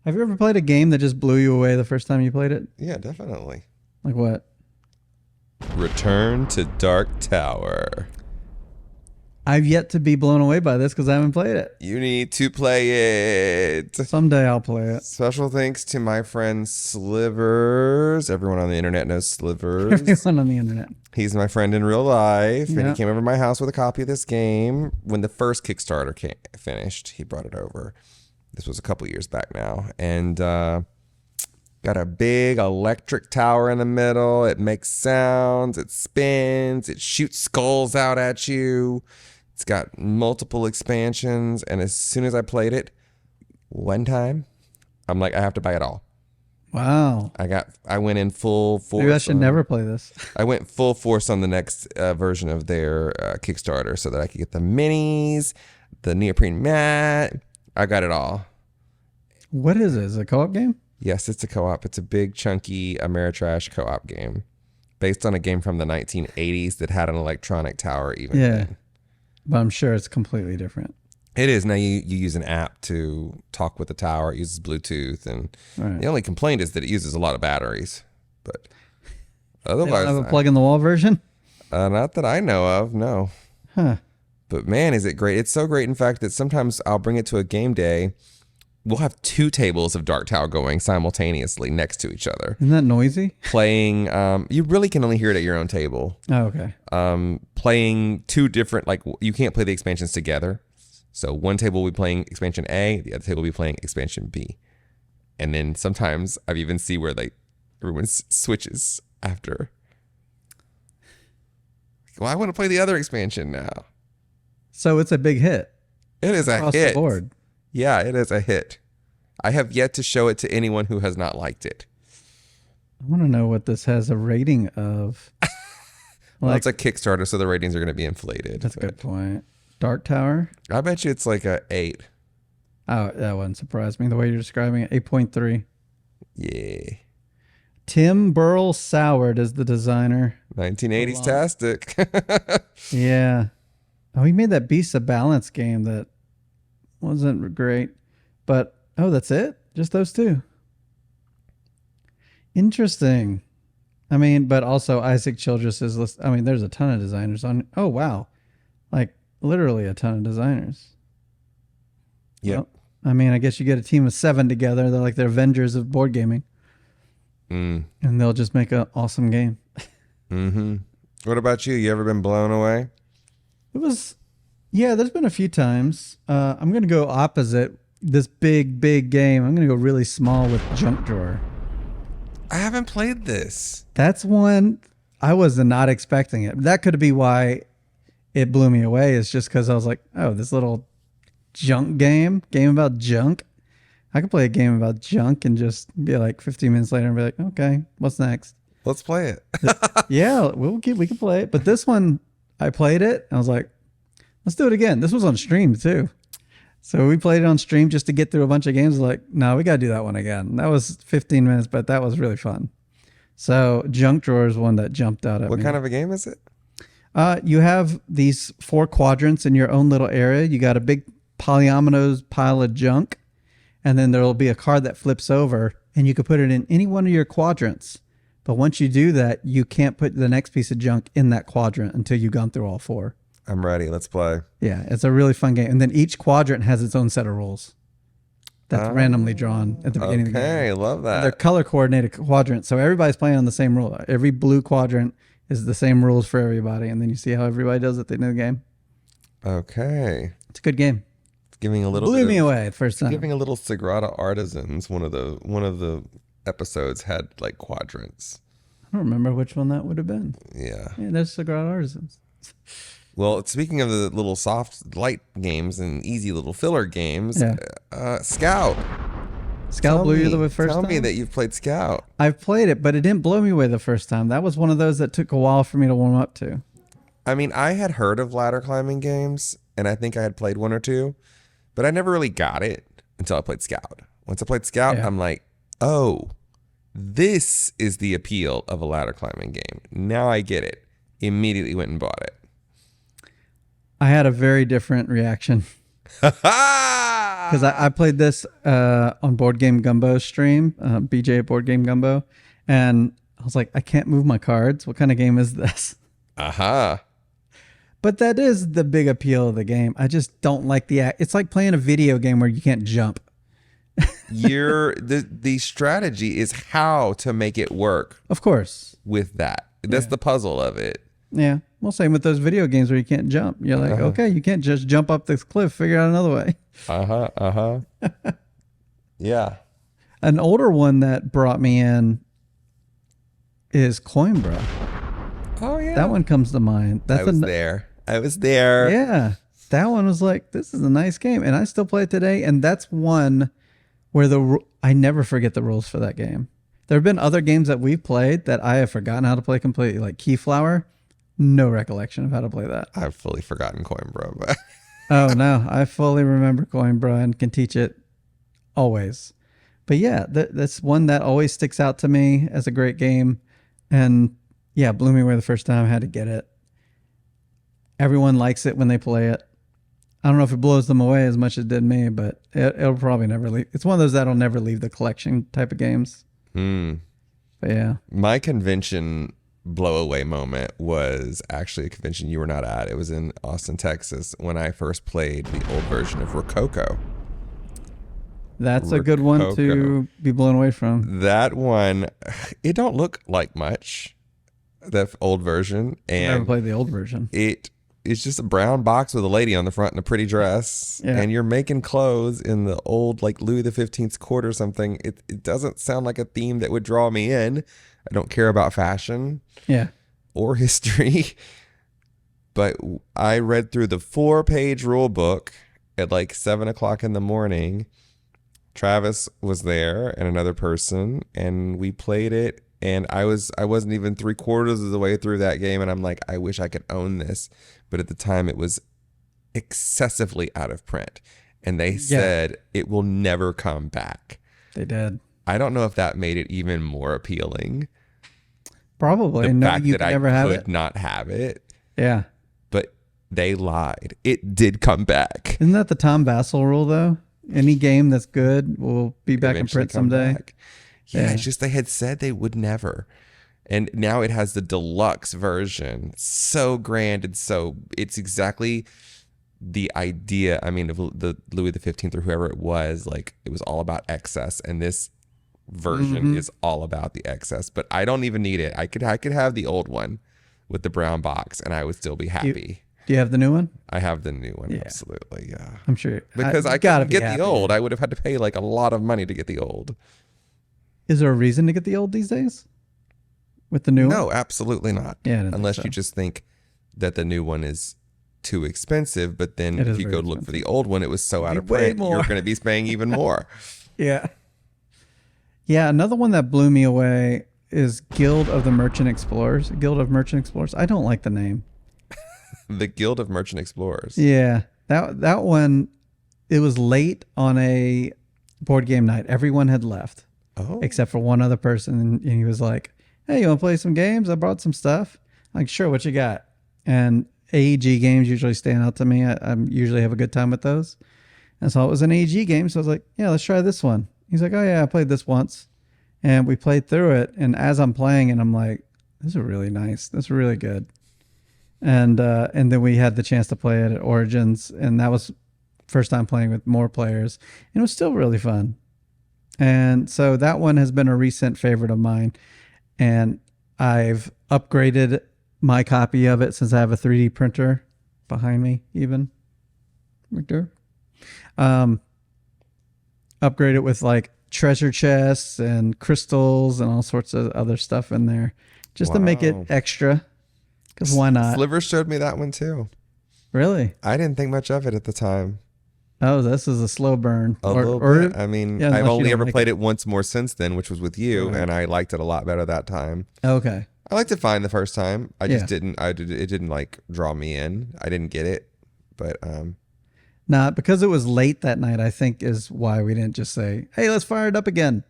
Have you ever played a game that just blew you away the first time you played it? Yeah, definitely. Like what? Return to Dark Tower. I've yet to be blown away by this because I haven't played it. You need to play it. Someday I'll play it. Special thanks to my friend Slivers. Everyone on the internet knows Slivers. Everyone on the internet. He's my friend in real life, and Yeah. he came over to my house with a copy of this game. When the first Kickstarter finished, he brought it over. This was a couple years back now, and got a big electric tower in the middle. It makes sounds, it spins, it shoots skulls out at you. It's got multiple expansions, and as soon as I played it one time, I'm like, I have to buy it all. Wow. I went in full force. Maybe I should never play this. I went full force on the next version of their Kickstarter so that I could get the minis, the neoprene mat. I got it all. What is it? Is it a co-op game? Yes, it's a co-op. It's a big, chunky Ameritrash co-op game based on a game from the 1980s that had an electronic tower even then. But I'm sure it's completely different. It is. Now you use an app to talk with the tower. It uses Bluetooth. And Right. the only complaint is that it uses a lot of batteries. But They don't otherwise, have a plug-in-the-wall version? not that I know of, no. Huh. But man, is it great. It's so great, in fact, that sometimes I'll bring it to a game day. We'll have 2 tables of Dark Tower going simultaneously next to each other. Isn't that noisy? Playing, you really can only hear it at your own table. Oh, okay. Playing 2 different, like, you can't play the expansions together. So one table will be playing expansion A, the other table will be playing expansion B. And then sometimes I've even see where everyone switches after. Well, I want to play the other expansion now. So it's a big hit. It is a Across hit. the board. Yeah, it is a hit. I have yet to show it to anyone who has not liked it. I want to know what this has a rating of. Well, it's a Kickstarter, so the ratings are going to be inflated. That's a good point. Dark Tower? I bet you it's like a 8. Oh, that wouldn't surprise me the way you're describing it. 8.3. Yeah. Tim Burl Soward is the designer. 1980s-tastic. Yeah. Oh, he made that Beast of Balance game that wasn't great. But, oh, that's it? Just those 2? Interesting. I mean, but also Isaac Childress is list. I mean, there's a ton of designers on. Oh, wow. Like, literally a ton of designers. Yep. Well, I mean, I guess you get a team of 7 together. They're like the Avengers of board gaming. And they'll just make an awesome game. Mm-hmm. What about you? You ever been blown away? It was, yeah, there's been a few times. I'm going to go opposite this big game. I'm going to go really small with Junk Drawer. I haven't played this. That's one I was not expecting it. That could be why it blew me away. Is just because I was like, oh, this little junk game about junk. I could play a game about junk and just be like 15 minutes later and be like, okay, what's next? Let's play it. Yeah, we can play it. But this one, I played it. And I was like, let's do it again. This was on stream too. So we played it on stream just to get through a bunch of games. Like, no, we got to do that one again. That was 15 minutes, but that was really fun. So Junk Drawer is one that jumped out at me. What kind of a game is it? You have these 4 quadrants in your own little area. You got a big polyominoes pile of junk. And then there will be a card that flips over and you can put it in any one of your quadrants. But once you do that, you can't put the next piece of junk in that quadrant until you've gone through all 4. I'm ready. Let's play. Yeah, it's a really fun game. And then each quadrant has its own set of rules that's randomly drawn at the beginning of the game. Okay, love that. They're color coordinated quadrants. So everybody's playing on the same rule. Every blue quadrant is the same rules for everybody. And then you see how everybody does at the end of the game. Okay. It's a good game. It's giving a little Blew me away the first time. Giving a little Sagrada Artisans. One of the episodes had like quadrants. I don't remember which one that would have been. Yeah. Yeah, there's Sagrada Artisans. Well, speaking of the little soft, light games and easy little filler games, Yeah. Scout. Scout blew you the first time? Tell me that you've played Scout. I've played it, but it didn't blow me away the first time. That was one of those that took a while for me to warm up to. I mean, I had heard of ladder climbing games, and I think I had played 1 or 2, but I never really got it until I played Scout. Once I played Scout, I'm like, oh, this is the appeal of a ladder climbing game. Now I get it. Immediately went and bought it. I had a very different reaction. because I played this on Board Game Gumbo stream, BJ at Board Game Gumbo, and I was like, I can't move my cards. What kind of game is this? Uh-huh. But that is the big appeal of the game. I just don't like it's like playing a video game where you can't jump. The strategy is how to make it work. Of course. With that. That's the puzzle of it. Yeah. Well, same with those video games where you can't jump. You're like, okay, you can't just jump up this cliff, figure out another way. Yeah. An older one that brought me in is Coimbra. Oh, yeah. That one comes to mind. I was there. Yeah. That one was like, this is a nice game. And I still play it today. And that's one where I never forget the rules for that game. There have been other games that we've played that I have forgotten how to play completely, like Keyflower. No recollection of how to play that. I've fully forgotten Coimbra, but oh no, I fully remember Coimbra and can teach it always. But yeah, that's one that always sticks out to me as a great game, and yeah, blew me away the first time I had to get it. Everyone likes it when they play it. I don't know if it blows them away as much as it did me, but it'll probably never leave. It's one of those that'll never leave the collection type of games. But yeah, my convention blow away moment was actually a convention you were not at. It was in Austin, Texas, when I first played the old version of Rococo. That's a good one to be blown away from. That one, it don't look like much, the old version. And I never played the old version. It's just a brown box with a lady on the front in a pretty dress. Yeah. And you're making clothes in the old, like, Louis the 15th court or something. It doesn't sound like a theme that would draw me in. I don't care about fashion. Yeah. Or history. But I read through the 4-page rule book at like 7 o'clock in the morning. Travis was there and another person, and we played it. And I wasn't even 3/4 of the way through that game, and I'm like, I wish I could own this. But at the time, it was excessively out of print, and they said it will never come back. They did. I don't know if that made it even more appealing. Probably. The fact that I could not have it. Yeah. But they lied. It did come back. Isn't that the Tom Vassell rule, though? Any game that's good will be back in print someday. Yeah, it's just they had said they would never. And now it has the deluxe version. So grand and so it's exactly the idea. I mean, of the Louis the 15th or whoever it was, like it was all about excess, and this version is all about the excess. But I don't even need it. I could have the old one with the brown box, and I would still be happy. Do you have the new one? I have the new one, absolutely. Yeah, I'm sure. Because I couldn't get the old. I would have had to pay like a lot of money to get the old. Is there a reason to get the old these days? With the new one? No, absolutely not. Yeah, unless you just think that the new one is too expensive, but then if you go look for the old one, it was so out of print, you're going to be paying even more. Yeah. Yeah, another one that blew me away is Guild of the Merchant Explorers. Guild of Merchant Explorers. I don't like the name. The Guild of Merchant Explorers. Yeah. That one, it was late on a board game night. Everyone had left. Oh. Except for one other person. And he was like, hey, you want to play some games? I brought some stuff. I'm like, sure, what you got? And AEG games usually stand out to me. I usually have a good time with those. And so it was an AEG game. So I was like, yeah, let's try this one. He's like, oh, yeah, I played this once. And we played through it. And as I'm playing it, I'm like, this is really nice. This is really good. And then we had the chance to play it at Origins. And that was first time playing with more players. And it was still really fun. And so that one has been a recent favorite of mine. And I've upgraded my copy of it since I have a 3D printer behind me, even. Victor. Upgrade it with like treasure chests and crystals and all sorts of other stuff in there just to make it extra. Because why not? Sliver showed me that one too. Really? I didn't think much of it at the time. Oh, this is a slow burn. A little bit. I mean, I've only ever played it once more since then, which was with you, and I liked it a lot better that time. Okay. I liked it fine the first time. I just didn't. It didn't like draw me in. I didn't get it, but nah, because it was late that night, I think is why we didn't just say, "Hey, let's fire it up again."